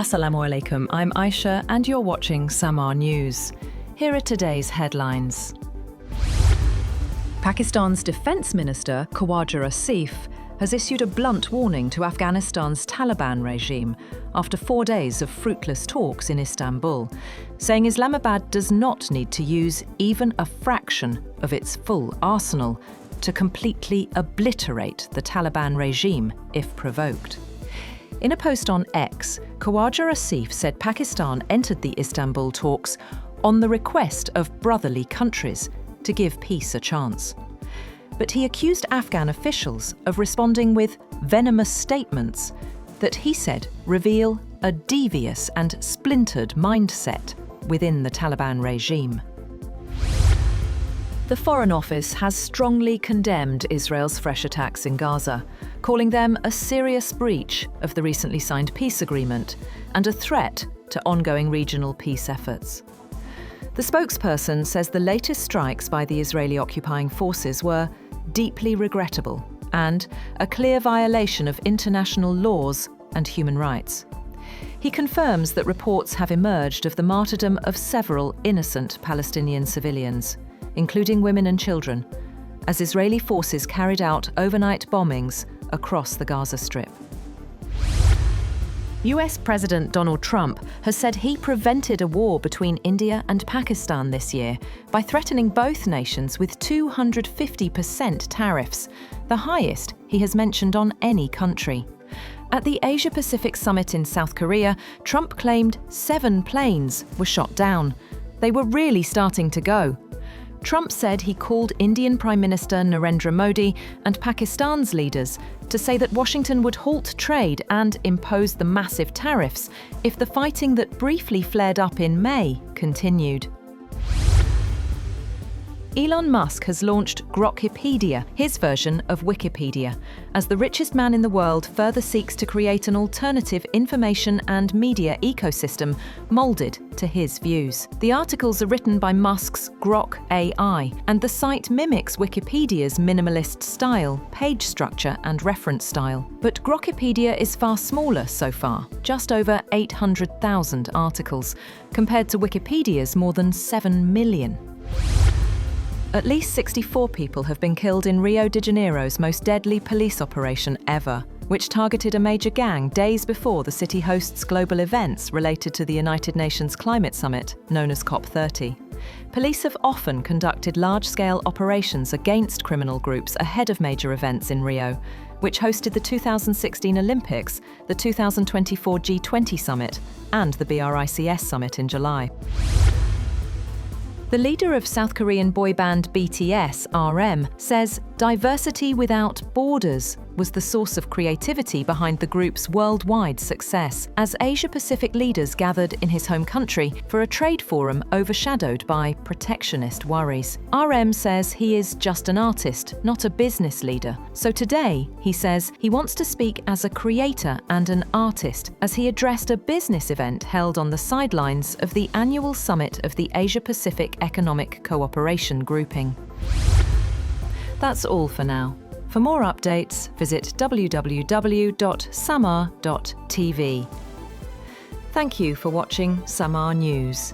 Assalamu alaikum, I'm Aisha and you're watching Samaa News. Here are today's headlines. Pakistan's Defence Minister, Khawaja Asif, has issued a blunt warning to Afghanistan's Taliban regime after 4 days of fruitless talks in Istanbul, saying Islamabad does not need to use even a fraction of its full arsenal to completely obliterate the Taliban regime if provoked. In a post on X, Khawaja Asif said Pakistan entered the Istanbul talks on the request of brotherly countries to give peace a chance. But he accused Afghan officials of responding with venomous statements that he said reveal a devious and splintered mindset within the Taliban regime. The Foreign Office has strongly condemned Israel's fresh attacks in Gaza, calling them a serious breach of the recently signed peace agreement and a threat to ongoing regional peace efforts. The spokesperson says the latest strikes by the Israeli occupying forces were deeply regrettable and a clear violation of international laws and human rights. He confirms that reports have emerged of the martyrdom of several innocent Palestinian civilians, including women and children, as Israeli forces carried out overnight bombings across the Gaza Strip. US President Donald Trump has said he prevented a war between India and Pakistan this year by threatening both nations with 250% tariffs, the highest he has mentioned on any country. At the Asia-Pacific Summit in South Korea, Trump claimed 7 planes were shot down. They were really starting to go. Trump said he called Indian Prime Minister Narendra Modi and Pakistan's leaders to say that Washington would halt trade and impose the massive tariffs if the fighting that briefly flared up in May continued. Elon Musk has launched Grokpedia, his version of Wikipedia, as the richest man in the world further seeks to create an alternative information and media ecosystem moulded to his views. The articles are written by Musk's Grok AI, and the site mimics Wikipedia's minimalist style, page structure and reference style. But Grokpedia is far smaller so far, just over 800,000 articles, compared to Wikipedia's more than 7 million. At least 64 people have been killed in Rio de Janeiro's most deadly police operation ever, which targeted a major gang days before the city hosts global events related to the United Nations Climate Summit, known as COP30. Police have often conducted large-scale operations against criminal groups ahead of major events in Rio, which hosted the 2016 Olympics, the 2024 G20 Summit, and the BRICS Summit in July. The leader of South Korean boy band BTS, RM, says diversity without borders was the source of creativity behind the group's worldwide success, as Asia-Pacific leaders gathered in his home country for a trade forum overshadowed by protectionist worries. RM says he is just an artist, not a business leader. So today, he says he wants to speak as a creator and an artist, as he addressed a business event held on the sidelines of the annual summit of the Asia-Pacific Economic Cooperation Grouping. That's all for now. For more updates, visit www.samaa.tv. Thank you for watching Samaa News.